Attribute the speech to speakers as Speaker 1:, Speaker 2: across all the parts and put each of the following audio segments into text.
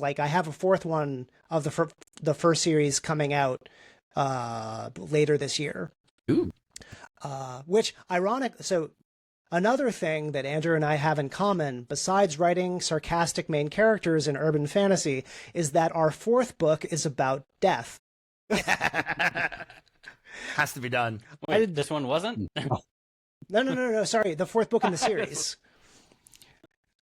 Speaker 1: Like I have a fourth one of the first series coming out later this year.
Speaker 2: Ooh.
Speaker 1: Which ironic. So another thing that Andrew and I have in common, besides writing sarcastic main characters in urban fantasy, is that our fourth book is about death.
Speaker 3: Has to be done.
Speaker 2: Wait, this one wasn't?
Speaker 1: No. Sorry, the fourth book in the series.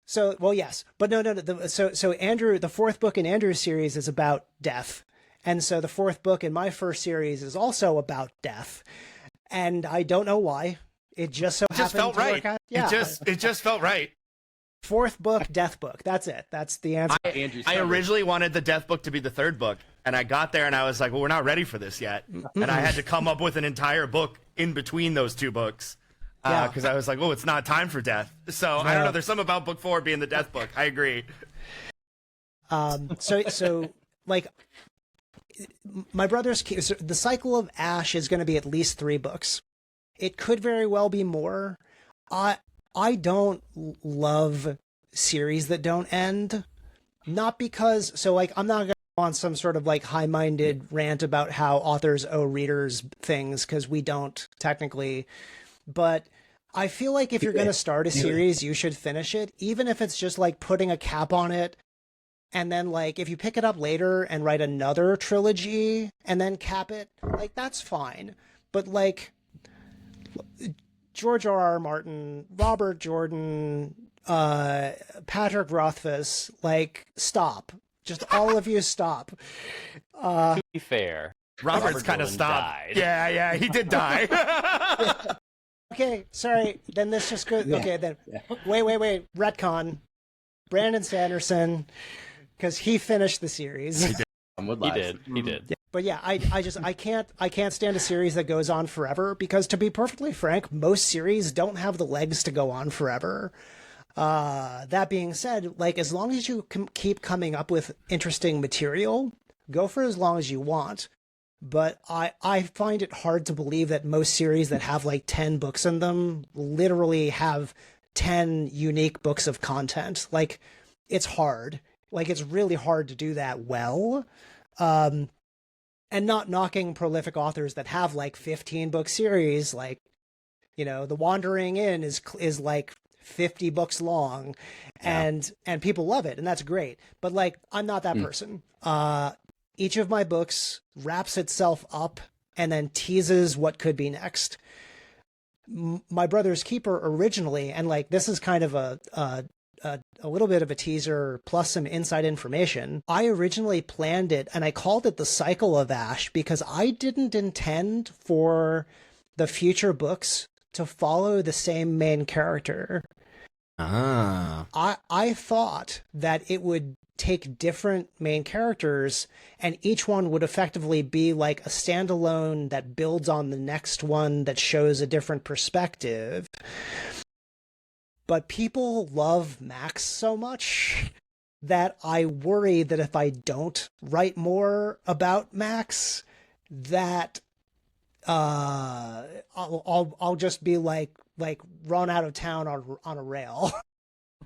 Speaker 1: So, well, yes, but no. So Andrew, the fourth book in Andrew's series is about death, and so the fourth book in my first series is also about death, and I don't know why. It just
Speaker 3: felt right.
Speaker 1: Yeah,
Speaker 3: it just felt right.
Speaker 1: Fourth book, death book. That's it. That's the answer.
Speaker 3: I originally wanted the death book to be the third book, and I got there and I was like, well, we're not ready for this yet, and I had to come up with an entire book in between those two books. Because I was like, oh, it's not time for death. So I don't know. There's something about book 4 being the death book. I agree.
Speaker 1: So like my brother's the cycle of Ash is going to be at least 3 books. It could very well be more. I don't love series that don't end. Not because, so like, I'm not going to go on some sort of like high-minded rant about how authors owe readers things, because we don't technically. But I feel like if you're going to start a series, you should finish it, even if it's just like putting a cap on it. And then like, if you pick it up later and write another trilogy and then cap it, like that's fine. But like George R.R. Martin, Robert Jordan, Patrick Rothfuss, like stop. Just all of you stop.
Speaker 2: To be fair,
Speaker 3: Robert's kind of stopped. Died. Yeah, he did die.
Speaker 1: Okay, sorry. Then this just goes. Okay, then wait. Retcon. Brandon Sanderson, because he finished the series.
Speaker 2: He did. Yeah.
Speaker 1: But yeah, I can't stand a series that goes on forever, because to be perfectly frank, most series don't have the legs to go on forever. That being said, like as long as you keep coming up with interesting material, go for as long as you want. But I find it hard to believe that most series that have like 10 books in them literally have 10 unique books of content. Like it's hard. Like it's really hard to do that well. And not knocking prolific authors that have like 15 book series, like, you know, The Wandering Inn is like 50 books long, and people love it, and that's great. But like, I'm not that person. Each of my books wraps itself up and then teases what could be next. My Brother's Keeper originally, and like this is kind of a little bit of a teaser plus some inside information. I originally planned it and I called it the Cycle of Ash because I didn't intend for the future books to follow the same main character. I thought that it would take different main characters and each one would effectively be like a standalone that builds on the next one that shows a different perspective. But people love Max so much that I worry that if I don't write more about Max, that I'll just be like run out of town on a rail.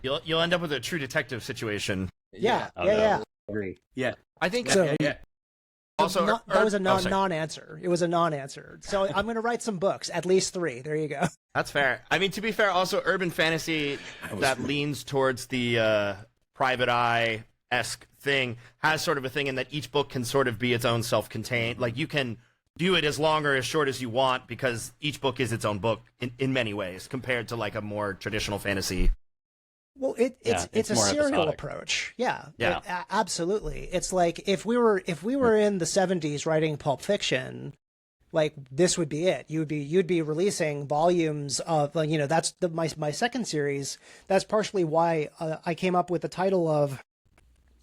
Speaker 3: You'll end up with a True Detective situation.
Speaker 1: Yeah.
Speaker 4: Agree. Yeah,
Speaker 3: I think.
Speaker 1: So,
Speaker 3: yeah. Also,
Speaker 1: that was a non-answer. It was a non-answer. So I'm going to write some books, at least 3. There you go.
Speaker 3: That's fair. I mean, to be fair, also urban fantasy that leans towards the private eye-esque thing has sort of a thing in that each book can sort of be its own self-contained. Like you can do it as long or as short as you want because each book is its own book in many ways compared to like a more traditional fantasy.
Speaker 1: Well, it's a serial approach. Yeah, absolutely. It's like if we were in the 70s writing Pulp Fiction, like this would be it. You'd be releasing volumes of, you know, that's my second series. That's partially why I came up with the title of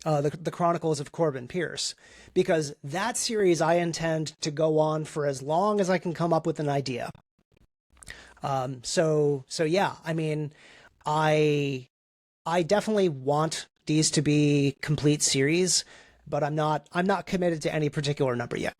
Speaker 1: the Chronicles of Corbin Pierce, because that series I intend to go on for as long as I can come up with an idea. So yeah, I mean, I definitely want these to be complete series, but I'm not committed to any particular number yet.